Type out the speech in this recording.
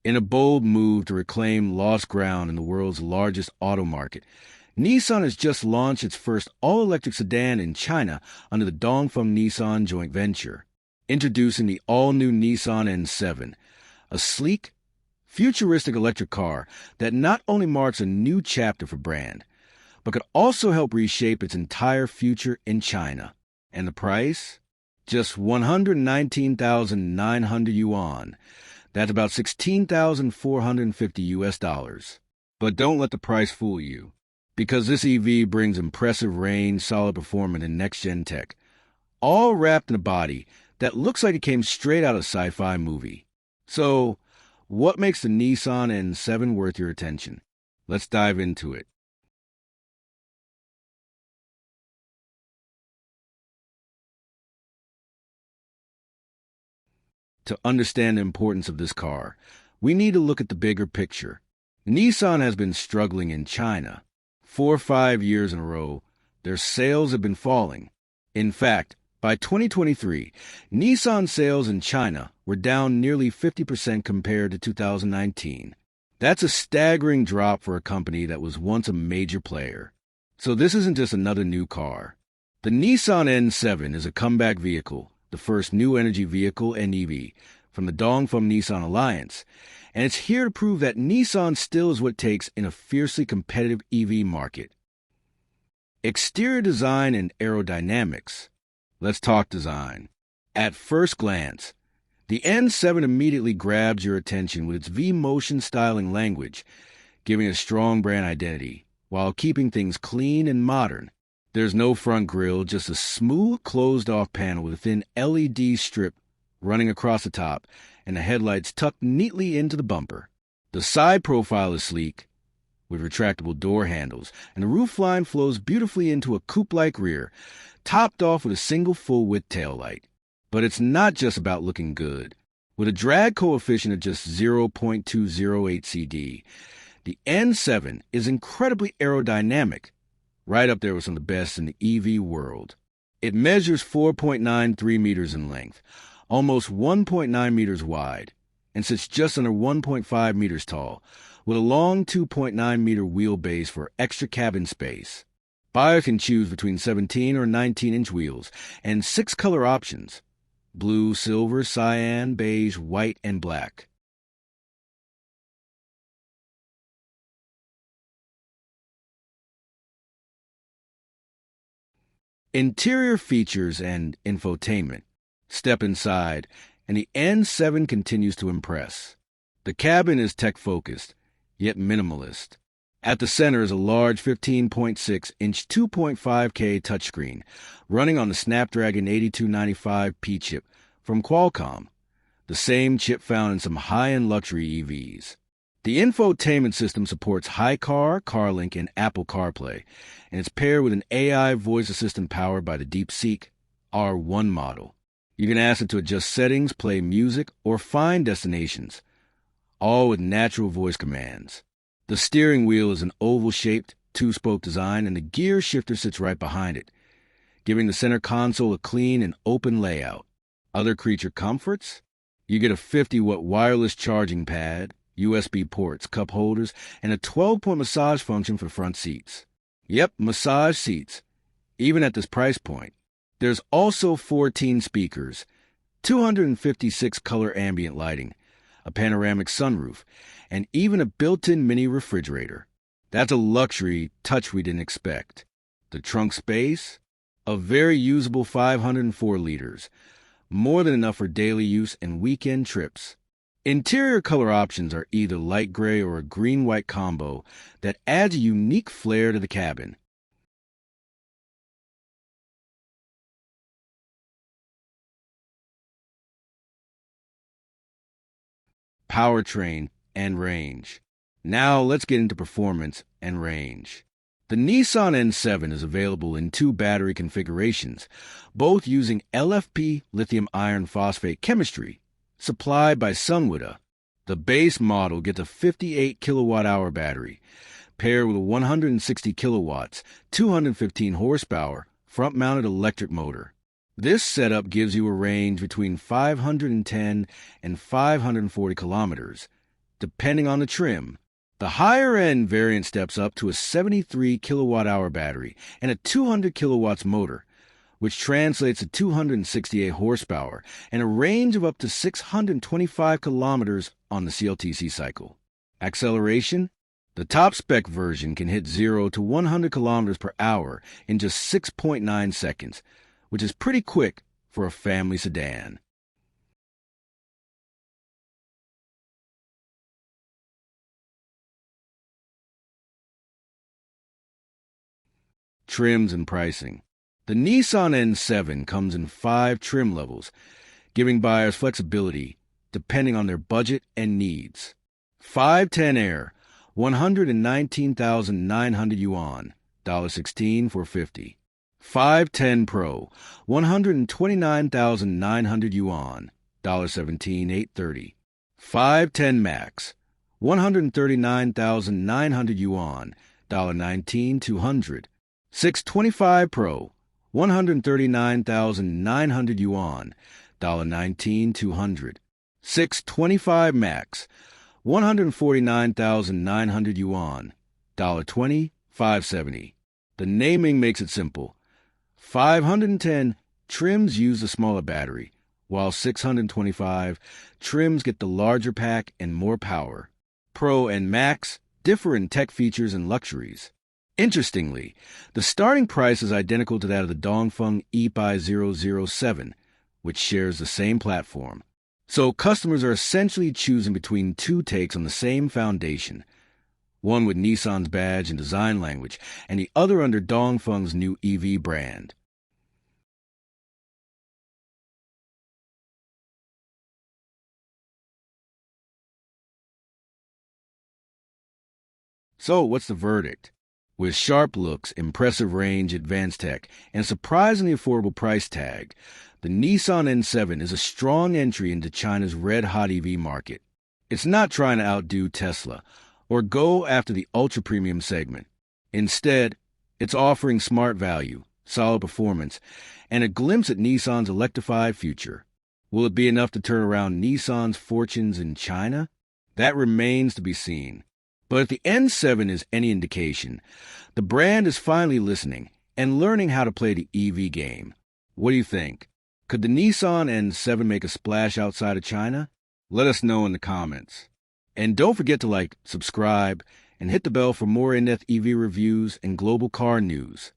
In a bold move to reclaim lost ground in the world's largest auto market, Nissan has just launched its first all-electric sedan in China under the Dongfeng Nissan joint venture. Introducing the all-new Nissan N7, a sleek, futuristic electric car that not only marks a new chapter for brand, but could also help reshape its entire future in China. And the price? Just 119,900 yuan. That's about $16,450. But don't let the price fool you, because this EV brings impressive range, solid performance, and next-gen tech, all wrapped in a body that looks like it came straight out of a sci-fi movie. So, what makes the Nissan N7 worth your attention? Let's dive into it. To understand the importance of this car, we need to look at the bigger picture. Nissan has been struggling in China. 4 or 5 years in a row, their sales have been falling. In fact, by 2023, Nissan sales in China were down nearly 50% compared to 2019. That's a staggering drop for a company that was once a major player. So this isn't just another new car. The Nissan N7 is a comeback vehicle, the first new energy vehicle and EV from the Dongfeng Nissan Alliance, and it's here to prove that Nissan still is what it takes in a fiercely competitive EV market. Exterior design and aerodynamics. Let's talk design. At first glance, the N7 immediately grabs your attention with its V-motion styling language, giving a strong brand identity, while keeping things clean and modern. There's no front grille, just a smooth, closed-off panel with a thin LED strip running across the top, and the headlights tucked neatly into the bumper. The side profile is sleek, with retractable door handles, and the roofline flows beautifully into a coupe-like rear, topped off with a single full-width taillight. But it's not just about looking good. With a drag coefficient of just 0.208 CD, the N7 is incredibly aerodynamic, right up there with some of the best in the EV world. It measures 4.93 meters in length, almost 1.9 meters wide, and sits just under 1.5 meters tall, with a long 2.9 meter wheelbase for extra cabin space. Buyers can choose between 17 or 19-inch wheels and 6 color options: blue, silver, cyan, beige, white, and black. Interior features and infotainment. Step inside, and the N7 continues to impress. The cabin is tech-focused, yet minimalist. At the center is a large 15.6-inch 2.5K touchscreen running on the Snapdragon 8295P chip from Qualcomm, the same chip found in some high-end luxury EVs. The infotainment system supports HiCar, CarLink, and Apple CarPlay, and it's paired with an AI voice assistant powered by the DeepSeek R1 model. You can ask it to adjust settings, play music, or find destinations, all with natural voice commands. The steering wheel is an oval-shaped, two-spoke design, and the gear shifter sits right behind it, giving the center console a clean and open layout. Other creature comforts? You get a 50-watt wireless charging pad, USB ports, cup holders, and a 12-point massage function for front seats. Yep, massage seats, even at this price point. There's also 14 speakers, 256 color ambient lighting, a panoramic sunroof, and even a built-in mini refrigerator. That's a luxury touch we didn't expect. The trunk space? A very usable 504 liters, more than enough for daily use and weekend trips. Interior color options are either light gray or a green-white combo that adds a unique flair to the cabin. Powertrain and range. Now let's get into performance and range. The Nissan N7 is available in 2 battery configurations, both using LFP lithium iron phosphate chemistry, supplied by Sunwoda. The base model gets a 58 kilowatt-hour battery, paired with a 160 kilowatts, 215 horsepower, front-mounted electric motor. This setup gives you a range between 510 and 540 kilometers, depending on the trim. The higher-end variant steps up to a 73 kilowatt-hour battery and a 200 kilowatts motor, which translates to 268 horsepower and a range of up to 625 kilometers on the CLTC cycle. Acceleration? The top-spec version can hit 0 to 100 kilometers per hour in just 6.9 seconds, which is pretty quick for a family sedan. Trims and pricing. The Nissan N7 comes in 5 trim levels, giving buyers flexibility depending on their budget and needs. 510 Air, 119,900 yuan, $16 for 50. 510 Pro, 129,900 yuan, $17, 830. 510 Max, 139,900 yuan, $19, 200. 625 Pro, 139,900 yuan, $19, 200. 625 Max, 149,900 yuan, $20, 570. The naming makes it simple. 510 trims use the smaller battery, while 625 trims get the larger pack and more power. Pro and Max differ in tech features and luxuries. Interestingly, the starting price is identical to that of the Dongfeng EPI-007, which shares the same platform. So customers are essentially choosing between 2 takes on the same foundation, one with Nissan's badge and design language, and the other under Dongfeng's new EV brand. So what's the verdict? With sharp looks, impressive range, advanced tech, and a surprisingly affordable price tag, the Nissan N7 is a strong entry into China's red-hot EV market. It's not trying to outdo Tesla or go after the ultra-premium segment. Instead, it's offering smart value, solid performance, and a glimpse at Nissan's electrified future. Will it be enough to turn around Nissan's fortunes in China? That remains to be seen. But if the N7 is any indication, the brand is finally listening and learning how to play the EV game. What do you think? Could the Nissan N7 make a splash outside of China? Let us know in the comments. And don't forget to like, subscribe, and hit the bell for more in-depth EV reviews and global car news.